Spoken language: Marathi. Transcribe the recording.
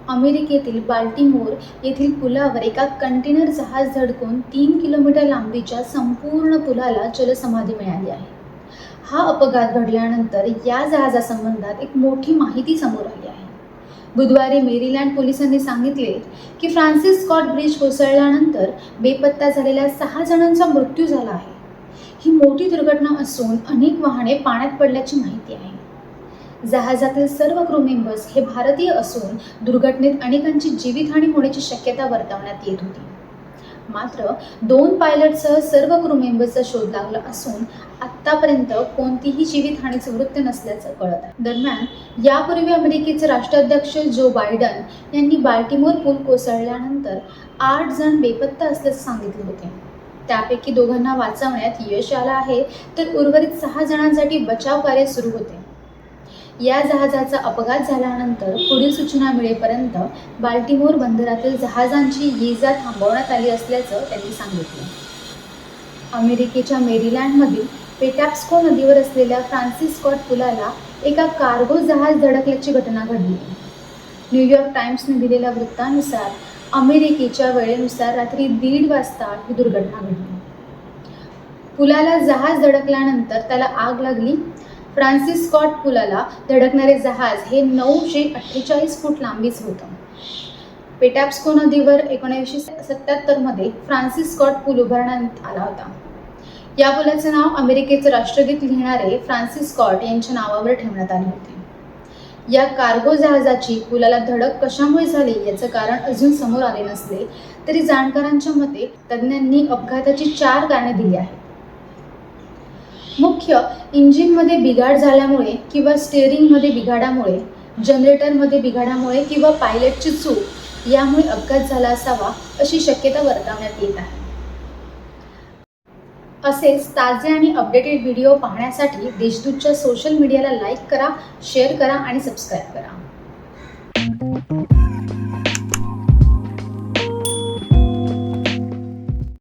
अमेरिकेतील बाल्टिमोर येथील पुलावर एका कंटेनर जहाज धडकून 3 किलोमीटर लांबीच्या संपूर्ण पुलाला जलसमाधी मिळाली आहे. हा अपघात घडल्यानंतर या जहाजासंबंधात एक मोठी माहिती समोर आली आहे. बुधवारी मेरीलँड पोलिसांनी सांगितले की फ्रान्सिस स्कॉट ब्रिज कोसळल्यानंतर बेपत्ता झालेल्या 6 जणांचा मृत्यू झाला आहे. ही मोठी दुर्घटना असून अनेक वाहने पाण्यात पडल्याची माहिती आहे. जहाजातील सर्व क्रू मेंबर्स हे भारतीय असून दुर्घटनेत अनेकांची जीवितहानी होण्याची शक्यता वर्तवण्यात येत होती. मात्र 2 पायलटसह सर्व क्रू मेंबर्सचा शोध लागला असून आत्तापर्यंत कोणतीही जीवितहानीचे वृत्त नसल्याचं कळत आहे. दरम्यान यापूर्वी अमेरिकेचे राष्ट्राध्यक्ष जो बायडन यांनी बाल्टिमोर पूल कोसळल्यानंतर 8 जण बेपत्ता असल्याचे सांगितले होते. त्यापैकी 2 वाचवण्यात यश आलं आहे, तर उर्वरित 6 जणांसाठी बचाव कार्य सुरू होते. या जहाजाचा अपघात झाल्यानंतर पुढील सूचना मिळेपर्यंत बाल्टिमोर बंदरातील जहाजांची ये-जा थांबवण्यात आली असल्याचं त्यांनी सांगितलं. अमेरिकेच्या मेरीलँडमधील पेटॅप्स्को नदीवर असलेल्या फ्रान्सिस स्कॉट पुलाला एका कार्गो जहाज धडकल्याची घटना घडली. न्यूयॉर्क टाइम्सने दिलेल्या वृत्तानुसार अमेरिकेच्या वेळेनुसार रात्री 1:30 वाजता ही दुर्घटना घडली. पुलाला जहाज धडकल्यानंतर त्याला आग लागली. फ्रान्सिस स्कॉट पुलाला धडकणारे जहाज हे 948 फूट लांबीचं होतं. पेटॅप्स्को नदीवर 1977 मध्ये फ्रान्सिस स्कॉट पूल उभारण्यात आला होता. या पुलाचे नाव अमेरिकेचे राष्ट्रगीत लिहिणारे फ्रान्सिस स्कॉट यांच्या नावावर ठेवण्यात आले होते. या कार्गो जहाजाची पुलाला धडक कशामुळे झाली याचं कारण अजून समोर आले नसले तरी जाणकारांच्या मते तज्ज्ञांनी अपघाताची 4 कारणे दिली आहेत. मुख्य इंजिनमध्ये बिघाड झाल्यामुळे किंवा स्टीअरिंगमध्ये बिघाडामुळे, जनरेटरमध्ये बिघाडामुळे किंवा पायलटची चूक यामुळे अपघात झाला असावा अशी शक्यता वर्तवण्यात येत आहे. असेच ताजे आणि अपडेटेड व्हिडिओ पाहण्यासाठी देशदूतच्या सोशल मीडियाला लाईक करा, शेअर करा आणि सबस्क्राईब करा.